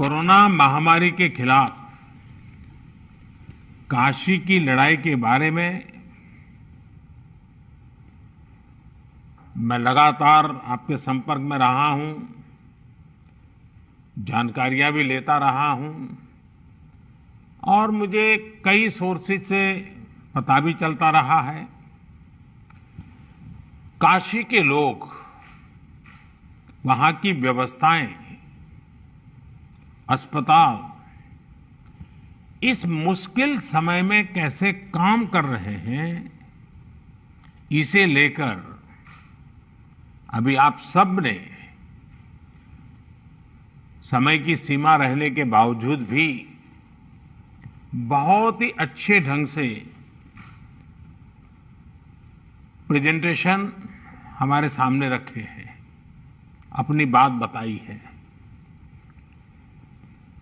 Corona महामारी के खिलाफ काशी की लड़ाई के बारे में मैं लगातार आपके संपर्क में रहा हूं, जानकारियां भी लेता रहा हूं और मुझे कई सोर्सेज से पता भी चलता रहा है। काशी के लोग, वहां की व्यवस्थाएं, अस्पताल इस मुश्किल समय में कैसे काम कर रहे हैं, इसे लेकर अभी आप सब ने समय की सीमा रहने के बावजूद भी बहुत ही अच्छे ढंग से प्रेजेंटेशन हमारे सामने रखे हैं, अपनी बात बताई है।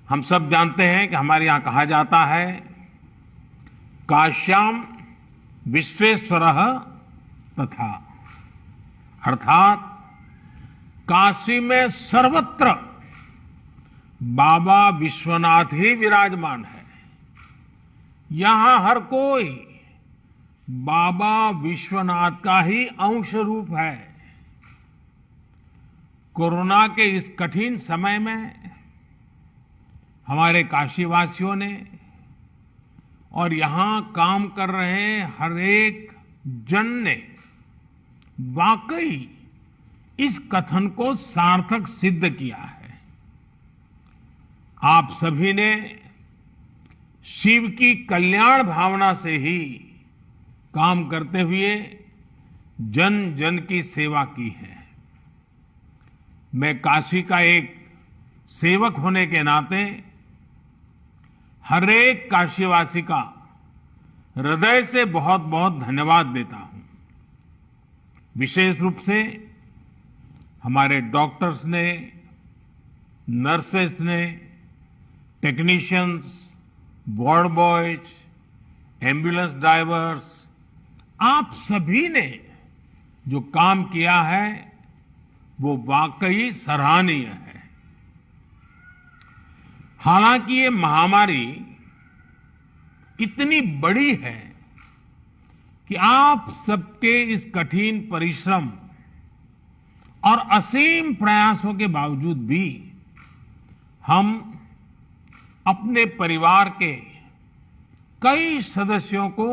हम सब जानते हैं कि हमारे यहां कहा जाता है, काश्याम विश्वेश्वरः तथा, अर्थात काशी में सर्वत्र बाबा विश्वनाथ ही विराजमान है। यहां हर कोई बाबा विश्वनाथ का ही अंश रूप है। कोरोना के इस कठिन समय में हमारे काशीवासियों ने और यहां काम कर रहे हर एक जन ने वाकई इस कथन को सार्थक सिद्ध किया है। आप सभी ने शिव की कल्याण भावना से ही काम करते हुए जन जन की सेवा की है। मैं काशी का एक सेवक होने के नाते हर एक काशीवासी का हृदय से बहुत बहुत धन्यवाद देता हूं। विशेष रूप से हमारे डॉक्टर्स ने, नर्सेस ने, technicians, ward boys, ambulance drivers, आप सभी ने जो काम किया है वो वाकई सराहनीय है। हालांकि ये महामारी इतनी बड़ी है कि आप सबके इस कठिन परिश्रम और असीम प्रयासों के बावजूद भी हम अपने परिवार के कई सदस्यों को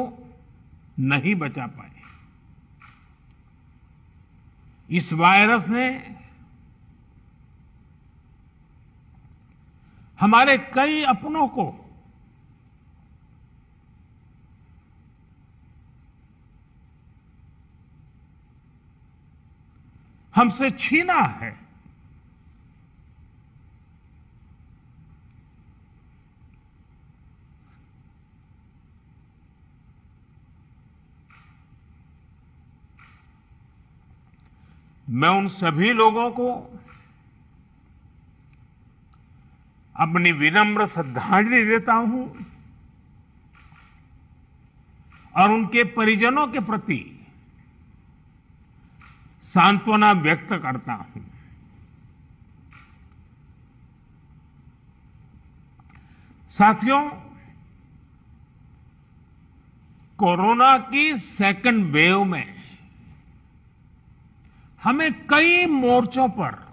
नहीं बचा पाए। इस वायरस ने हमारे कई अपनों को हमसे छीना है। मैं उन सभी लोगों को अपनी विनम्र श्रद्धांजलि देता हूं और उनके परिजनों के प्रति सांत्वना व्यक्त करता हूं। साथियों, कोरोना की सेकंड वेव में हमें कई मोर्चों पर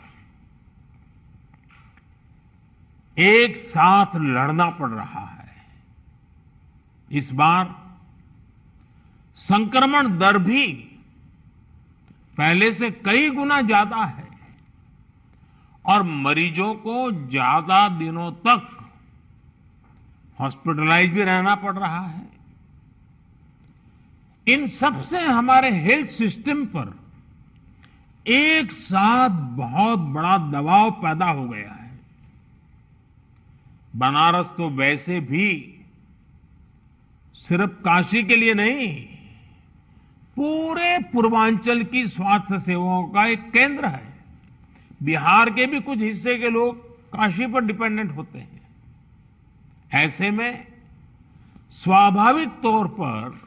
एक साथ लड़ना पड़ रहा है। इस बार संक्रमण दर भी पहले से कई गुना ज्यादा है और मरीजों को ज्यादा दिनों तक हॉस्पिटलाइज भी रहना पड़ रहा है। इन सब से हमारे हेल्थ सिस्टम पर एक साथ बहुत बड़ा दबाव पैदा हो गया है। बनारस तो वैसे भी सिर्फ काशी के लिए नहीं, पूरे पूर्वांचल की स्वास्थ्य सेवाओं का एक केंद्र है। बिहार के भी कुछ हिस्से के लोग काशी पर डिपेंडेंट होते हैं। ऐसे में स्वाभाविक तौर पर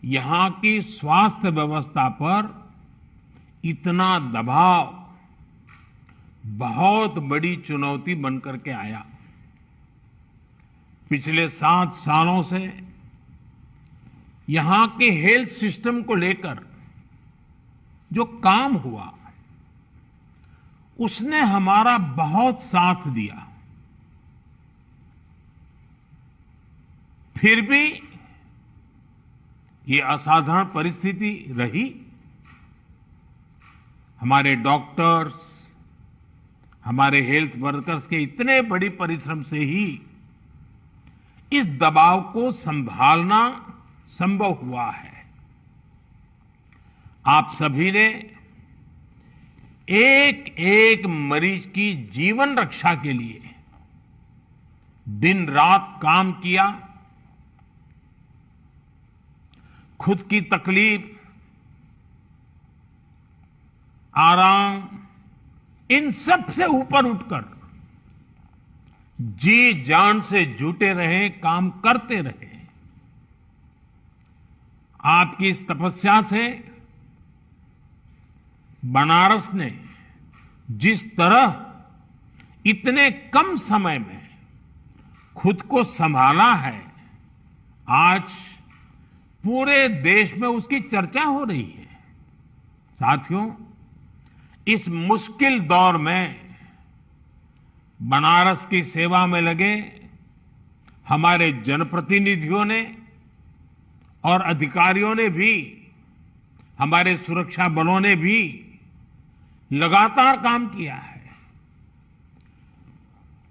यहां की स्वास्थ्य व्यवस्था पर इतना दबाव बहुत बड़ी चुनौती बनकर के आया। पिछले 7 सालों से यहां के हेल्थ सिस्टम को लेकर जो काम हुआ, उसने हमारा बहुत साथ दिया। फिर भी ये असाधारण परिस्थिति रही। हमारे डॉक्टर्स, हमारे हेल्थ वर्कर्स के इतने बड़ी परिश्रम से ही इस दबाव को संभालना संभव हुआ है। आप सभी ने एक एक मरीज की जीवन रक्षा के लिए दिन रात काम किया। खुद की तकलीफ, आराम, इन सब से ऊपर उठकर जी जान से जुटे रहे, काम करते रहे। आपकी इस तपस्या से बनारस ने जिस तरह इतने कम समय में खुद को संभाला है, आज पूरे देश में उसकी चर्चा हो रही है। साथियों, इस मुश्किल दौर में बनारस की सेवा में लगे हमारे जनप्रतिनिधियों ने और अधिकारियों ने भी, हमारे सुरक्षा बलों ने भी लगातार काम किया है।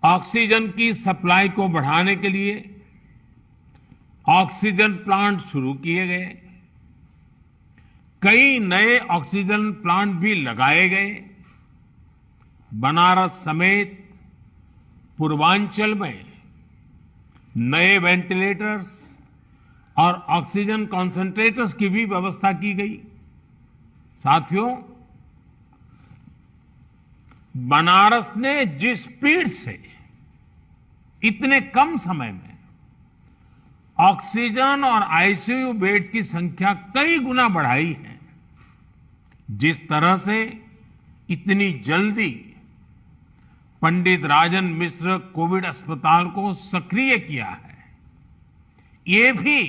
ऑक्सीजन की सप्लाई को बढ़ाने के लिए ऑक्सीजन प्लांट शुरू किए गए, कई नए ऑक्सीजन प्लांट भी लगाए गए। बनारस समेत पूर्वांचल में नए वेंटिलेटर्स और ऑक्सीजन कॉन्सेंट्रेटर्स की भी व्यवस्था की गई। साथियों, बनारस ने जिस स्पीड से इतने कम समय में ऑक्सीजन और आईसीयू बेड्स की संख्या कई गुना बढ़ाई है, जिस तरह से इतनी जल्दी पंडित राजन मिश्र कोविड अस्पताल को सक्रिय किया है, ये भी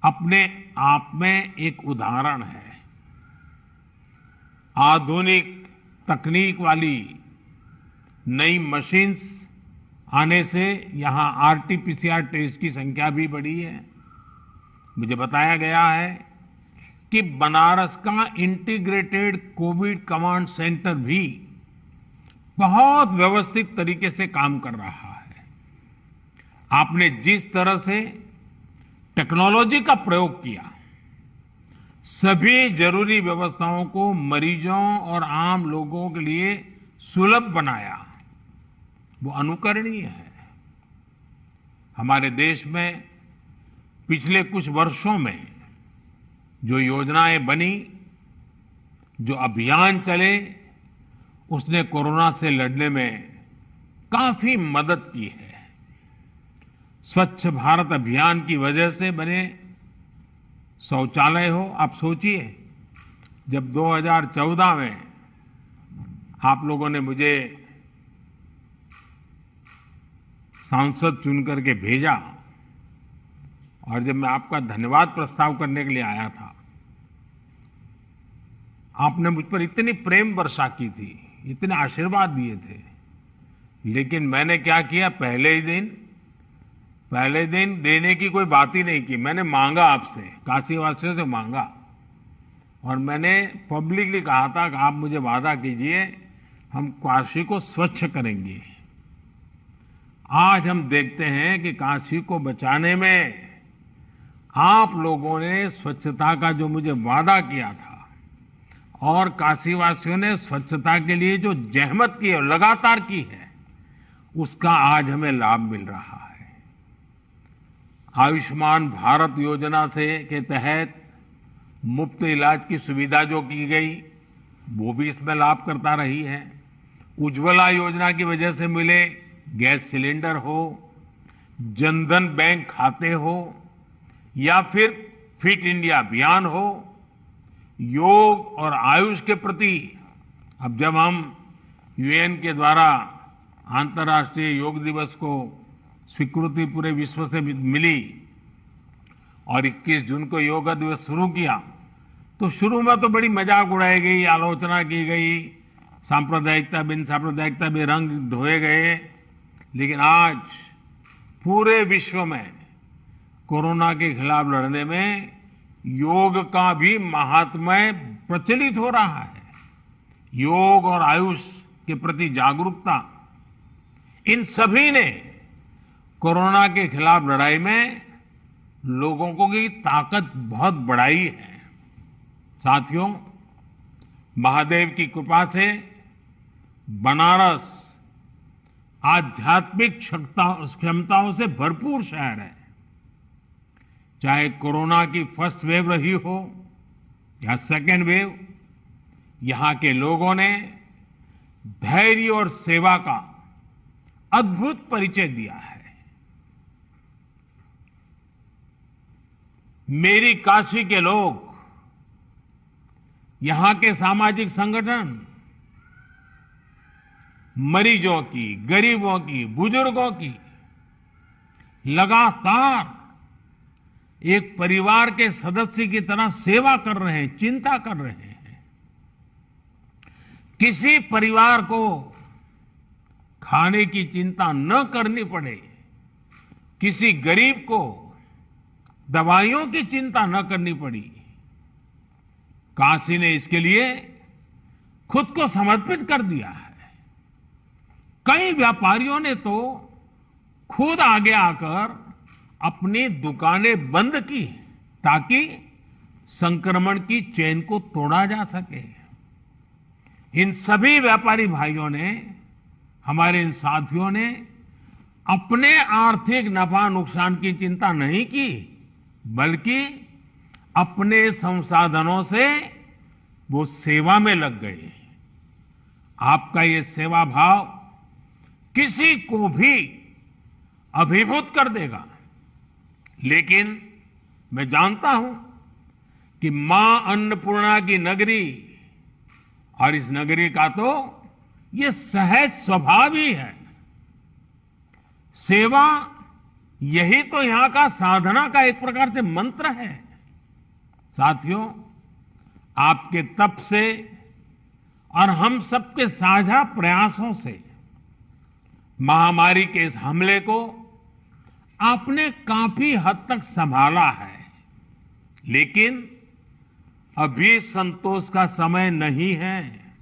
अपने आप में एक उदाहरण है। आधुनिक तकनीक वाली नई मशीन्स आने से यहां आरटीपीसीआर टेस्ट की संख्या भी बढ़ी है। मुझे बताया गया है कि बनारस का इंटीग्रेटेड कोविड कमांड सेंटर भी बहुत व्यवस्थित तरीके से काम कर रहा है। आपने जिस तरह से टेक्नोलॉजी का प्रयोग किया, सभी जरूरी व्यवस्थाओं को मरीजों और आम लोगों के लिए सुलभ बनाया, वो अनुकरणीय है। हमारे देश में पिछले कुछ वर्षों में जो योजनाएं बनी, जो अभियान चले, उसने कोरोना से लड़ने में काफी मदद की है। स्वच्छ भारत अभियान की वजह से बने शौचालय हो, आप सोचिए, जब 2014 में आप लोगों ने मुझे सांसद चुन करके भेजा और जब मैं आपका धन्यवाद प्रस्ताव करने के लिए आया था, आपने मुझ पर इतनी प्रेम वर्षा की थी, इतने आशीर्वाद दिए थे, लेकिन मैंने क्या किया, पहले दिन देने की कोई बात ही नहीं की। मैंने मांगा आपसे, काशीवासियों से मांगा, और मैंने पब्लिकली कहा था कि आप मुझे वादा कीजिए, हम काशी को स्वच्छ करेंगे। आज हम देखते हैं कि काशी को बचाने में आप लोगों ने स्वच्छता का जो मुझे वादा किया था और काशीवासियों ने स्वच्छता के लिए जो जहमत की और लगातार की है, उसका आज हमें लाभ मिल रहा है। आयुष्मान भारत योजना से के तहत मुफ्त इलाज की सुविधा जो की गई, वो भी इसमें लाभ करता रही है। उज्ज्वला योजना की वजह से मिले गैस सिलेंडर हो, जनधन बैंक खाते हो, या फिर फिट इंडिया अभियान हो, योग और आयुष के प्रति अब जब हम यूएन के द्वारा अंतर्राष्ट्रीय योग दिवस को स्वीकृति पूरे विश्व से मिली और 21 जून को योग दिवस शुरू किया, तो शुरू में तो बड़ी मजाक उड़ाई गई, आलोचना की गई, सांप्रदायिकता बिन सांप्रदायिकता में रंग ढोए गए। लेकिन आज पूरे विश्व में कोरोना के खिलाफ लड़ने में योग का भी महात्म्य प्रचलित हो रहा है। योग और आयुष के प्रति जागरूकता, इन सभी ने कोरोना के खिलाफ लड़ाई में लोगों को की ताकत बहुत बढ़ाई है। साथियों, महादेव की कृपा से बनारस आध्यात्मिक क्षमताओं से भरपूर शहर है। चाहे कोरोना की फर्स्ट वेव रही हो या सेकेंड वेव, यहां के लोगों ने धैर्य और सेवा का अद्भुत परिचय दिया है। मेरी काशी के लोग, यहां के सामाजिक संगठन मरीजों की, गरीबों की, बुजुर्गों की लगातार एक परिवार के सदस्य की तरह सेवा कर रहे हैं, चिंता कर रहे हैं। किसी परिवार को खाने की चिंता न करनी पड़े, किसी गरीब को दवाइयों की चिंता न करनी पड़ी, काशी ने इसके लिए खुद को समर्पित कर दिया है। कई व्यापारियों ने तो खुद आगे आकर अपनी दुकानें बंद की ताकि संक्रमण की चेन को तोड़ा जा सके। इन सभी व्यापारी भाइयों ने, हमारे इन साथियों ने अपने आर्थिक नफा नुकसान की चिंता नहीं की, बल्कि अपने संसाधनों से वो सेवा में लग गए। आपका ये सेवा भाव किसी को भी अभिभूत कर देगा। लेकिन मैं जानता हूं कि मां अन्नपूर्णा की नगरी, और इस नगरी का तो ये सहज स्वभाव ही है। सेवा, यही तो यहां का साधना का एक प्रकार से मंत्र है। साथियों, आपके तप से और हम सबके साझा प्रयासों से महामारी के इस हमले को आपने काफी हद तक संभाला है। लेकिन अभी संतोष का समय नहीं है।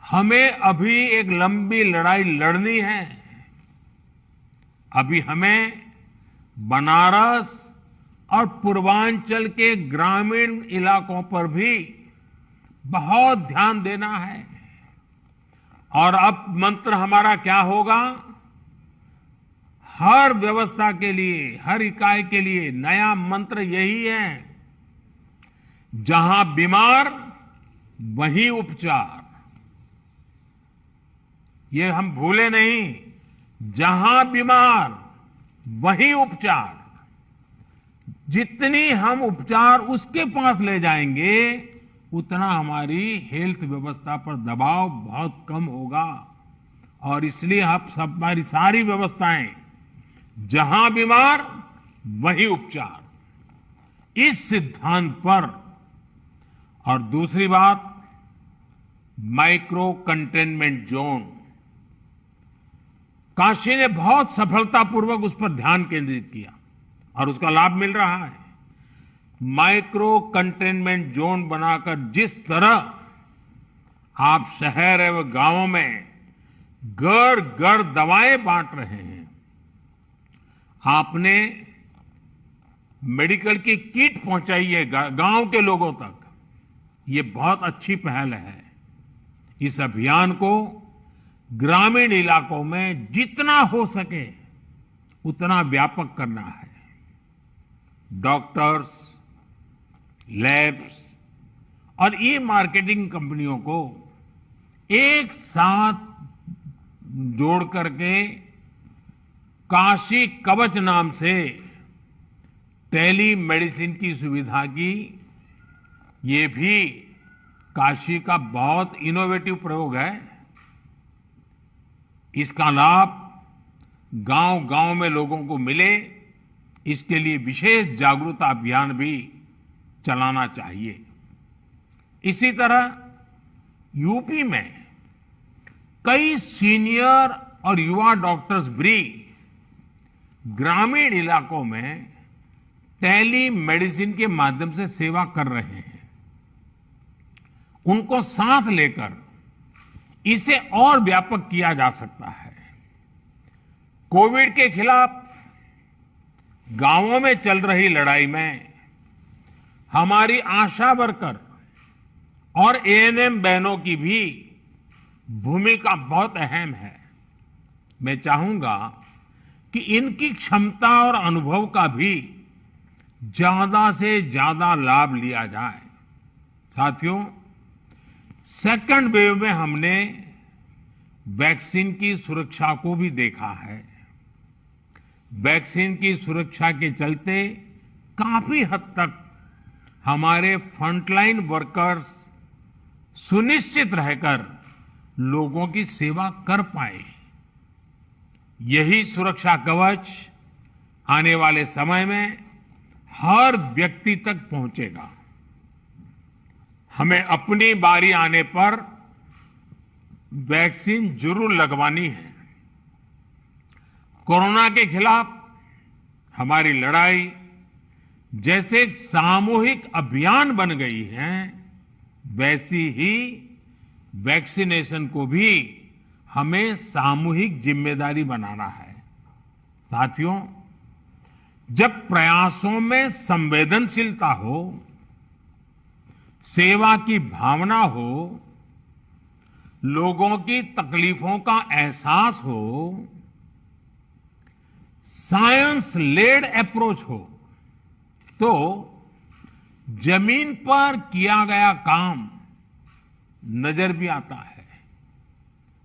हमें अभी एक लंबी लड़ाई लड़नी है। अभी हमें बनारस और पूर्वांचल के ग्रामीण इलाकों पर भी बहुत ध्यान देना है। और अब मंत्र हमारा क्या होगा? हर व्यवस्था के लिए, हर इकाई के लिए नया मंत्र यही है, जहां बीमार वहीं उपचार। ये हम भूले नहीं, जहां बीमार वहीं उपचार। जितनी हम उपचार उसके पास ले जाएंगे, उतना हमारी हेल्थ व्यवस्था पर दबाव बहुत कम होगा। और इसलिए आप सब, हमारी सारी व्यवस्थाएं, जहां बीमार वहीं उपचार, इस सिद्धांत पर। और दूसरी बात, माइक्रो कंटेनमेंट जोन, काशी ने बहुत सफलतापूर्वक उस पर ध्यान केंद्रित किया और उसका लाभ मिल रहा है। माइक्रो कंटेनमेंट जोन बनाकर जिस तरह आप शहर एवं गांवों में घर घर दवाएं बांट रहे हैं, आपने मेडिकल की किट पहुंचाई है गांव के लोगों तक, ये बहुत अच्छी पहल है। इस अभियान को ग्रामीण इलाकों में जितना हो सके उतना व्यापक करना है। डॉक्टर्स, लैब्स और ई मार्केटिंग कंपनियों को एक साथ जोड़ करके काशी कवच नाम से टेली मेडिसिन की सुविधा की ये भी काशी का बहुत इनोवेटिव प्रयोग है। इसका लाभ गांव-गांव में लोगों को मिले, इसके लिए विशेष जागरूकता अभियान भी चलाना चाहिए। इसी तरह यूपी में कई सीनियर और युवा डॉक्टर्स भी ग्रामीण इलाकों में टेली मेडिसिन के माध्यम से सेवा कर रहे हैं। उनको साथ लेकर इसे और व्यापक किया जा सकता है। कोविड के खिलाफ गांवों में चल रही लड़ाई में हमारी आशा वर्कर और एएनएम बहनों की भी भूमिका बहुत अहम है। मैं चाहूंगा कि इनकी क्षमता और अनुभव का भी ज्यादा से ज्यादा लाभ लिया जाए। साथियों, सेकंड वेव में हमने वैक्सीन की सुरक्षा को भी देखा है। वैक्सीन की सुरक्षा के चलते काफी हद तक हमारे फ्रंटलाइन वर्कर्स सुनिश्चित रहकर लोगों की सेवा कर पाए। यही सुरक्षा कवच आने वाले समय में हर व्यक्ति तक पहुंचेगा। हमें अपनी बारी आने पर वैक्सीन जरूर लगवानी है। कोरोना के खिलाफ हमारी लड़ाई जैसे एक सामूहिक अभियान बन गई है, वैसी ही वैक्सीनेशन को भी हमें सामूहिक जिम्मेदारी बनाना है। साथियों, जब प्रयासों में संवेदनशीलता हो, सेवा की भावना हो, लोगों की तकलीफों का एहसास हो, साइंस लेड अप्रोच हो, तो जमीन पर किया गया काम नजर भी आता है।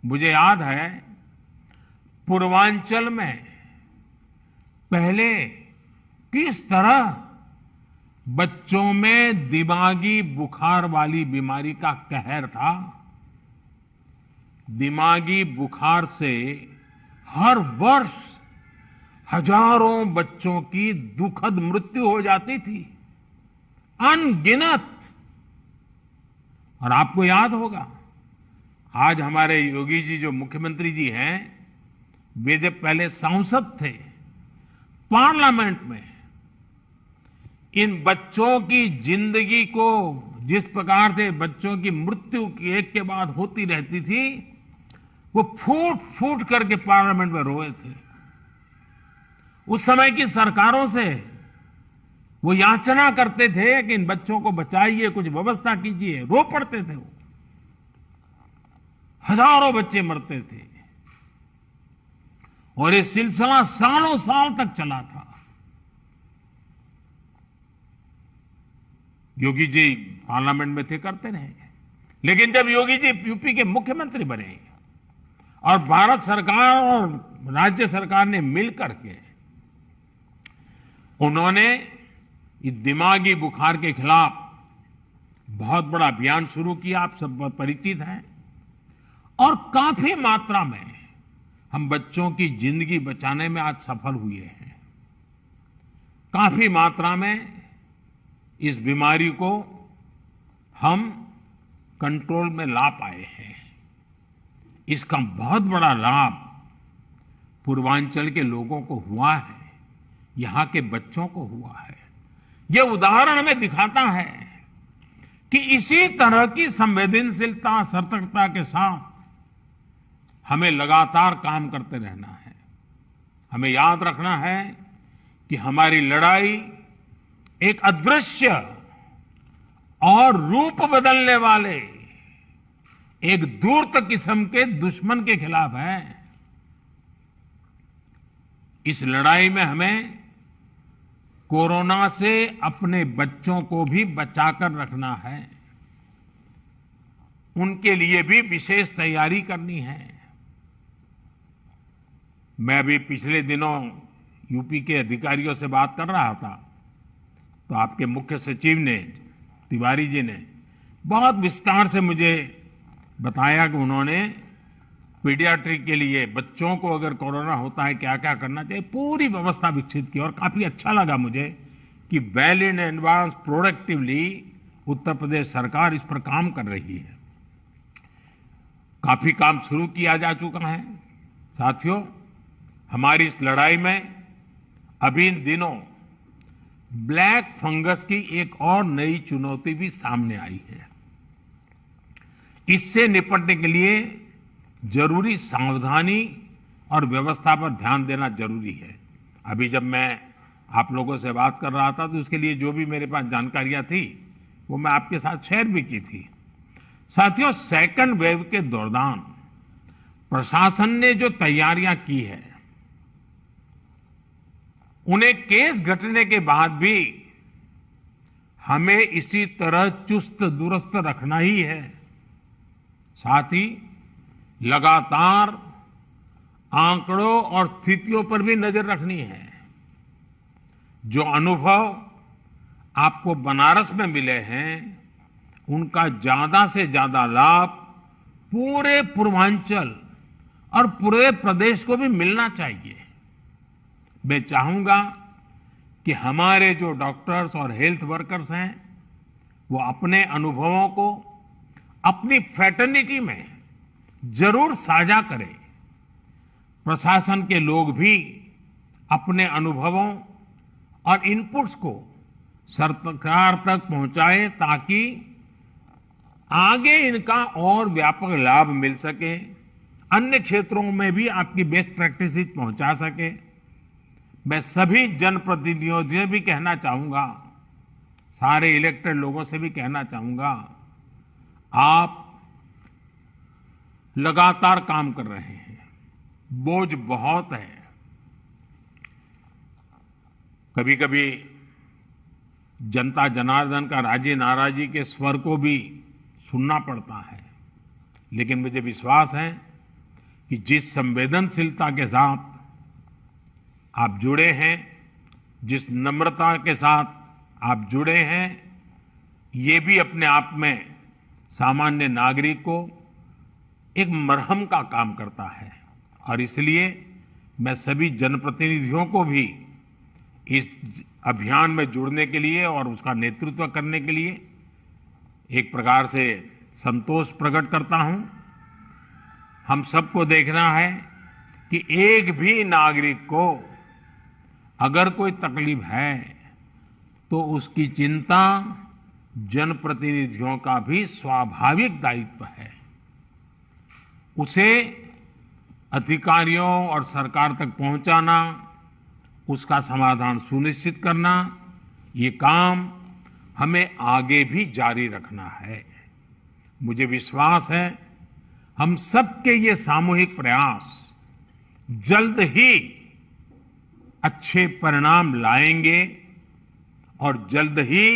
मुझे याद है पूर्वांचल में पहले किस तरह बच्चों में दिमागी बुखार वाली बीमारी का कहर था। दिमागी बुखार से हर वर्ष हजारों बच्चों की दुखद मृत्यु हो जाती थी, अनगिनत। और आपको याद होगा, आज हमारे योगी जी जो मुख्यमंत्री जी हैं, वे जब पहले सांसद थे, पार्लियामेंट में इन बच्चों की जिंदगी को जिस प्रकार से बच्चों की मृत्यु की एक के बाद होती रहती थी, वो फूट फूट करके पार्लियामेंट में रोए थे। उस समय की सरकारों से वो याचना करते थे कि इन बच्चों को बचाइए, कुछ व्यवस्था कीजिए। रो पड़ते थे वो। हजारों बच्चे मरते थे और ये सिलसिला सालों साल तक चला था। योगी जी पार्लियामेंट में थे, करते रहे। लेकिन जब योगी जी यूपी के मुख्यमंत्री बने और भारत सरकार और राज्य सरकार ने मिलकर के उन्होंने इस दिमागी बुखार के खिलाफ बहुत बड़ा अभियान शुरू किया, आप सब बहुत परिचित हैं। और काफी मात्रा में हम बच्चों की जिंदगी बचाने में आज सफल हुए हैं। काफी मात्रा में इस बीमारी को हम कंट्रोल में ला पाए हैं। इसका बहुत बड़ा लाभ पूर्वांचल के लोगों को हुआ है, यहां के बच्चों को हुआ है। यह उदाहरण हमें दिखाता है कि इसी तरह की संवेदनशीलता, सतर्कता के साथ हमें लगातार काम करते रहना है। हमें याद रखना है कि हमारी लड़ाई एक अदृश्य और रूप बदलने वाले एक दूरत किस्म के दुश्मन के खिलाफ है। इस लड़ाई में हमें कोरोना से अपने बच्चों को भी बचाकर रखना है। उनके लिए भी विशेष तैयारी करनी है। मैं अभी पिछले दिनों यूपी के अधिकारियों से बात कर रहा था, तो आपके मुख्य सचिव ने, तिवारी जी ने बहुत विस्तार से मुझे बताया कि उन्होंने पीडियाट्रिक के लिए बच्चों को अगर कोरोना होता है क्या क्या करना चाहिए, पूरी व्यवस्था विकसित की। और काफी अच्छा लगा मुझे कि well in advance productively Uttar Pradesh सरकार इस पर काम कर रही है। काफी काम शुरू किया जा चुका है। साथियों, हमारी इस लड़ाई में अभी इन दिनों ब्लैक फंगस की एक और नई चुनौती भी सामने आई है। इससे निपटने के लिए जरूरी सावधानी और व्यवस्था पर ध्यान देना जरूरी है। अभी जब मैं आप लोगों से बात कर रहा था तो उसके लिए जो भी मेरे पास जानकारियां थी वो मैं आपके साथ शेयर भी की थी। साथियों, सेकंड वेव के दौरान प्रशासन ने जो तैयारियां की है, उन्हें केस घटने के बाद भी हमें इसी तरह चुस्त दुरुस्त रखना ही है। साथ ही लगातार आंकड़ों और स्थितियों पर भी नजर रखनी है। जो अनुभव आपको बनारस में मिले हैं, उनका ज्यादा से ज्यादा लाभ पूरे पूर्वांचल और पूरे प्रदेश को भी मिलना चाहिए। मैं चाहूंगा कि हमारे जो डॉक्टर्स और हेल्थ वर्कर्स हैं, वो अपने अनुभवों को अपनी फ्रेटर्निटी में जरूर साझा करें। प्रशासन के लोग भी अपने अनुभवों और इनपुट्स को सरकार तक पहुंचाए ताकि आगे इनका और व्यापक लाभ मिल सके, अन्य क्षेत्रों में भी आपकी बेस्ट प्रैक्टिसेस पहुंचा सके। मैं सभी जनप्रतिनिधियों से भी कहना चाहूंगा, सारे इलेक्टेड लोगों से भी कहना चाहूंगा, आप लगातार काम कर रहे हैं, बोझ बहुत है। कभी कभी जनता जनार्दन का राजी नाराजी के स्वर को भी सुनना पड़ता है, लेकिन मुझे विश्वास है कि जिस संवेदनशीलता के साथ आप जुड़े हैं, जिस नम्रता के साथ आप जुड़े हैं, ये भी अपने आप में सामान्य नागरिक को एक मरहम का काम करता है। और इसलिए मैं सभी जनप्रतिनिधियों को भी इस अभियान में जुड़ने के लिए और उसका नेतृत्व करने के लिए एक प्रकार से संतोष प्रकट करता हूं। हम सबको देखना है कि एक भी नागरिक को अगर कोई तकलीफ है तो उसकी चिंता जनप्रतिनिधियों का भी स्वाभाविक दायित्व है। उसे अधिकारियों और सरकार तक पहुंचाना, उसका समाधान सुनिश्चित करना, ये काम हमें आगे भी जारी रखना है। मुझे विश्वास है हम सबके ये सामूहिक प्रयास जल्द ही अच्छे परिणाम लाएंगे और जल्द ही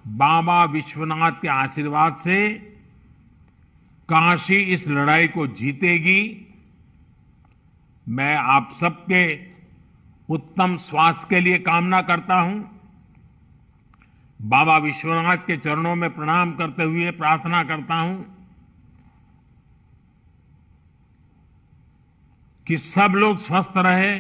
बाबा विश्वनाथ के आशीर्वाद से काशी इस लड़ाई को जीतेगी। मैं आप सबके उत्तम स्वास्थ्य के लिए कामना करता हूं। बाबा विश्वनाथ के चरणों में प्रणाम करते हुए प्रार्थना करता हूं कि सब लोग स्वस्थ रहे।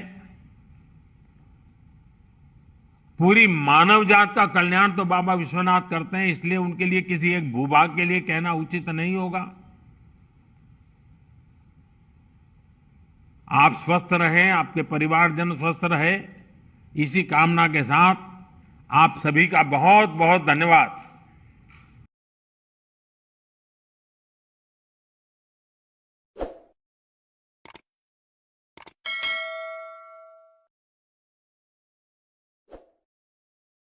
पूरी मानव जात का कल्याण तो बाबा विश्वनाथ करते हैं, इसलिए उनके लिए किसी एक भूभाग के लिए कहना उचित नहीं होगा। आप स्वस्थ रहें, आपके परिवारजन स्वस्थ रहे, इसी कामना के साथ आप सभी का बहुत बहुत धन्यवाद।